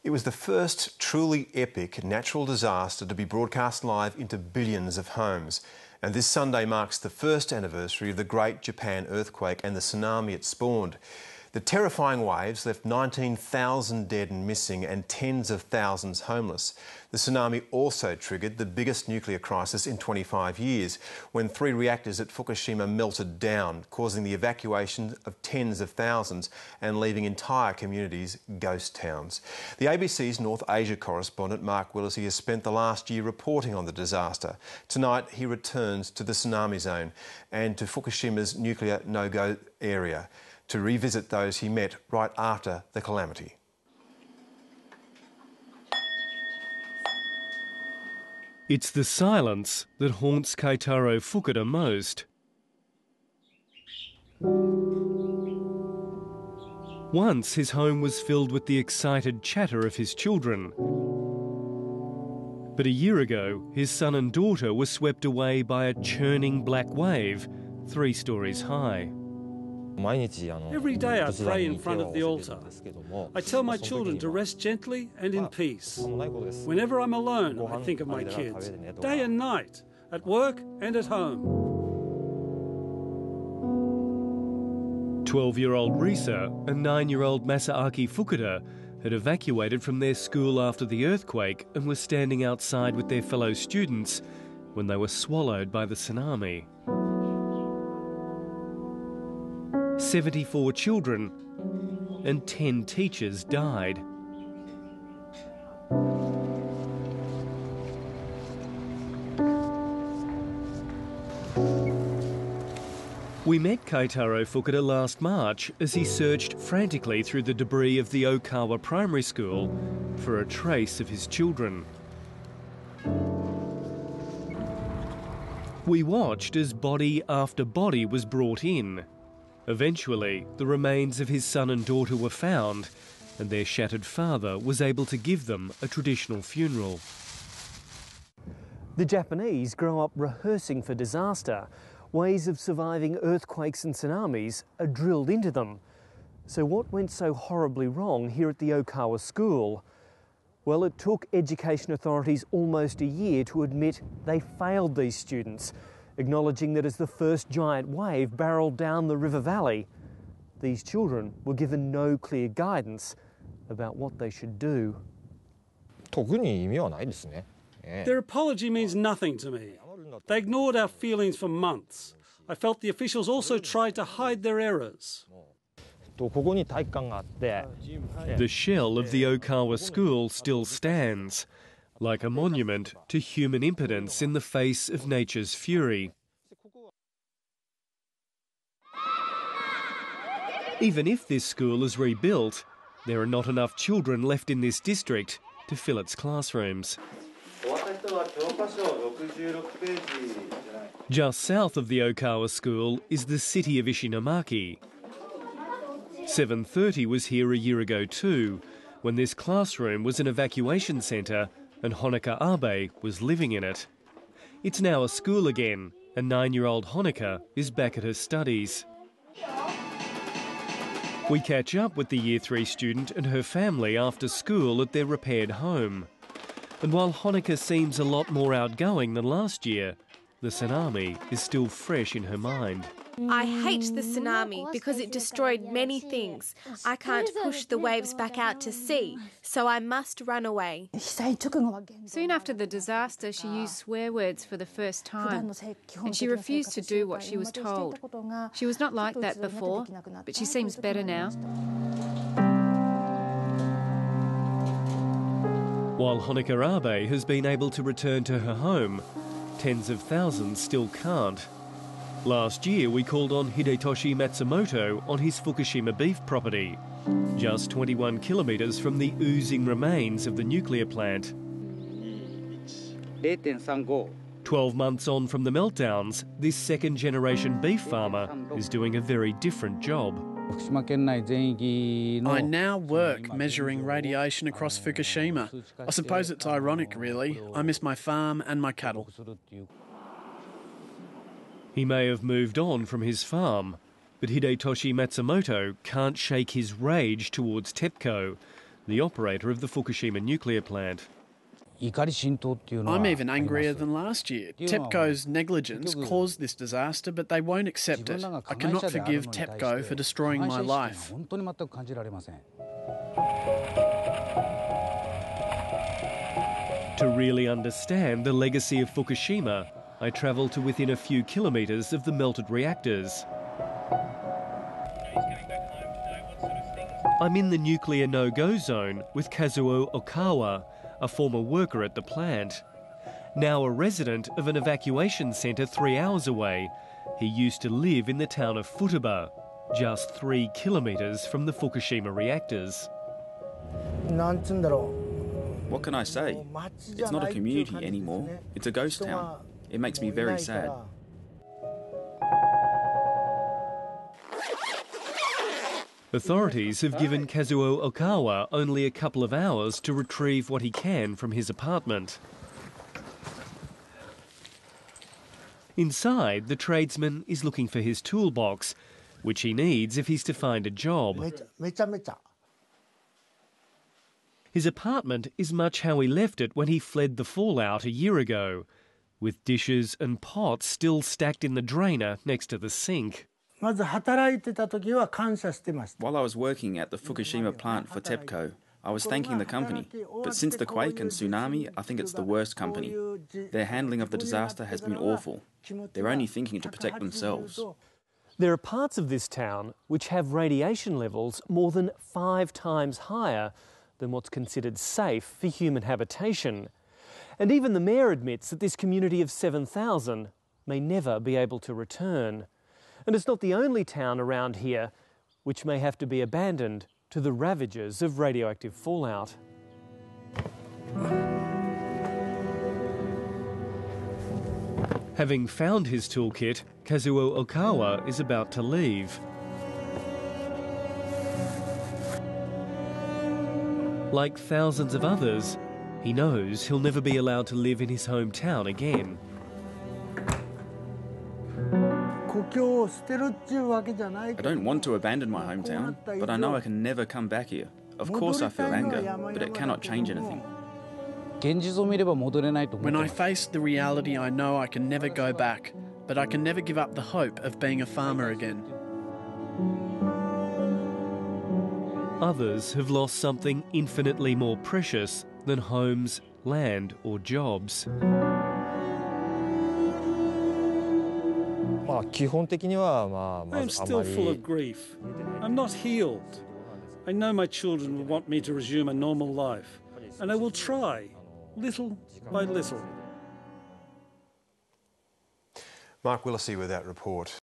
It was the first truly epic natural disaster to be broadcast live into billions of homes. And this Sunday marks the first anniversary of the Great Japan earthquake and the tsunami it spawned. The terrifying waves left 19,000 dead and missing and tens of thousands homeless. The tsunami also triggered the biggest nuclear crisis in 25 years, when 3 reactors at Fukushima melted down, causing the evacuation of tens of thousands and leaving entire communities ghost towns. The ABC's North Asia correspondent Mark Willesey has spent the last year reporting on the disaster. Tonight he returns to the tsunami zone and to Fukushima's nuclear no-go area to revisit those he met right after the calamity. It's the silence that haunts Keitaro Fukuda most. Once his home was filled with the excited chatter of his children. But a year ago, his son and daughter were swept away by a churning black wave, 3 stories high. Every day I pray in front of the altar. I tell my children to rest gently and in peace. Whenever I'm alone, I think of my kids, day and night, at work and at home. 12-year-old Risa and 9-year-old Masaaki Fukuda had evacuated from their school after the earthquake and were standing outside with their fellow students when they were swallowed by the tsunami. 74 children and 10 teachers died. We met Keitaro Fukuda last March as he searched frantically through the debris of the Okawa Primary School for a trace of his children. We watched as body after body was brought in. Eventually, the remains of his son and daughter were found, and their shattered father was able to give them a traditional funeral. The Japanese grow up rehearsing for disaster. Ways of surviving earthquakes and tsunamis are drilled into them. So what went so horribly wrong here at the Okawa school? Well, it took education authorities almost a year to admit they failed these students, acknowledging that as the first giant wave barreled down the river valley, these children were given no clear guidance about what they should do. Their apology means nothing to me. They ignored our feelings for months. I felt the officials also tried to hide their errors. The shell of the Okawa school still stands, like a monument to human impotence in the face of nature's fury. Even if this school is rebuilt, there are not enough children left in this district to fill its classrooms. Just south of the Okawa school is the city of Ishinomaki. 7:30 was here a year ago too, when this classroom was an evacuation centre and Honoka Abe was living in it. It's now a school again, and 9-year-old Honoka is back at her studies. We catch up with the Year 3 student and her family after school at their repaired home. And while Honoka seems a lot more outgoing than last year, the tsunami is still fresh in her mind. I hate the tsunami because it destroyed many things. I can't push the waves back out to sea, so I must run away. Soon after the disaster, she used swear words for the first time, and she refused to do what she was told. She was not like that before, but she seems better now. While Honoka Abe has been able to return to her home, tens of thousands still can't. Last year we called on Hidetoshi Matsumoto on his Fukushima beef property, just 21 kilometres from the oozing remains of the nuclear plant. 12 months on from the meltdowns, this second-generation beef farmer is doing a very different job. I now work measuring radiation across Fukushima. I suppose it's ironic, really. I miss my farm and my cattle. He may have moved on from his farm, but Hidetoshi Matsumoto can't shake his rage towards TEPCO, the operator of the Fukushima nuclear plant. I'm even angrier than last year. TEPCO's negligence caused this disaster, but they won't accept it. I cannot forgive TEPCO for destroying my life. To really understand the legacy of Fukushima, I travel to within a few kilometres of the melted reactors. I'm in the nuclear no-go zone with Kazuo Okawa, a former worker at the plant. Now a resident of an evacuation centre 3 hours away, he used to live in the town of Futaba, just 3 kilometres from the Fukushima reactors. What can I say? It's not a community anymore, it's a ghost town. It makes me very sad. Authorities have given Kazuo Okawa only a couple of hours to retrieve what he can from his apartment. Inside, the tradesman is looking for his toolbox, which he needs if he's to find a job. His apartment is much how he left it when he fled the fallout a year ago, with dishes and pots still stacked in the drainer next to the sink. While I was working at the Fukushima plant for TEPCO, I was thanking the company. But since the quake and tsunami, I think it's the worst company. Their handling of the disaster has been awful. They're only thinking to protect themselves. There are parts of this town which have radiation levels more than 5 times higher than what's considered safe for human habitation. And even the mayor admits that this community of 7,000 may never be able to return. And it's not the only town around here which may have to be abandoned to the ravages of radioactive fallout. Having found his toolkit, Kazuo Okawa is about to leave. Like thousands of others, he knows he'll never be allowed to live in his hometown again. I don't want to abandon my hometown, but I know I can never come back here. Of course I feel anger, but it cannot change anything. When I face the reality, I know I can never go back, but I can never give up the hope of being a farmer again. Others have lost something infinitely more precious than homes, land or jobs. I am still full of grief. I'm not healed. I know my children will want me to resume a normal life, and I will try, little by little. Mark Willesee with that report.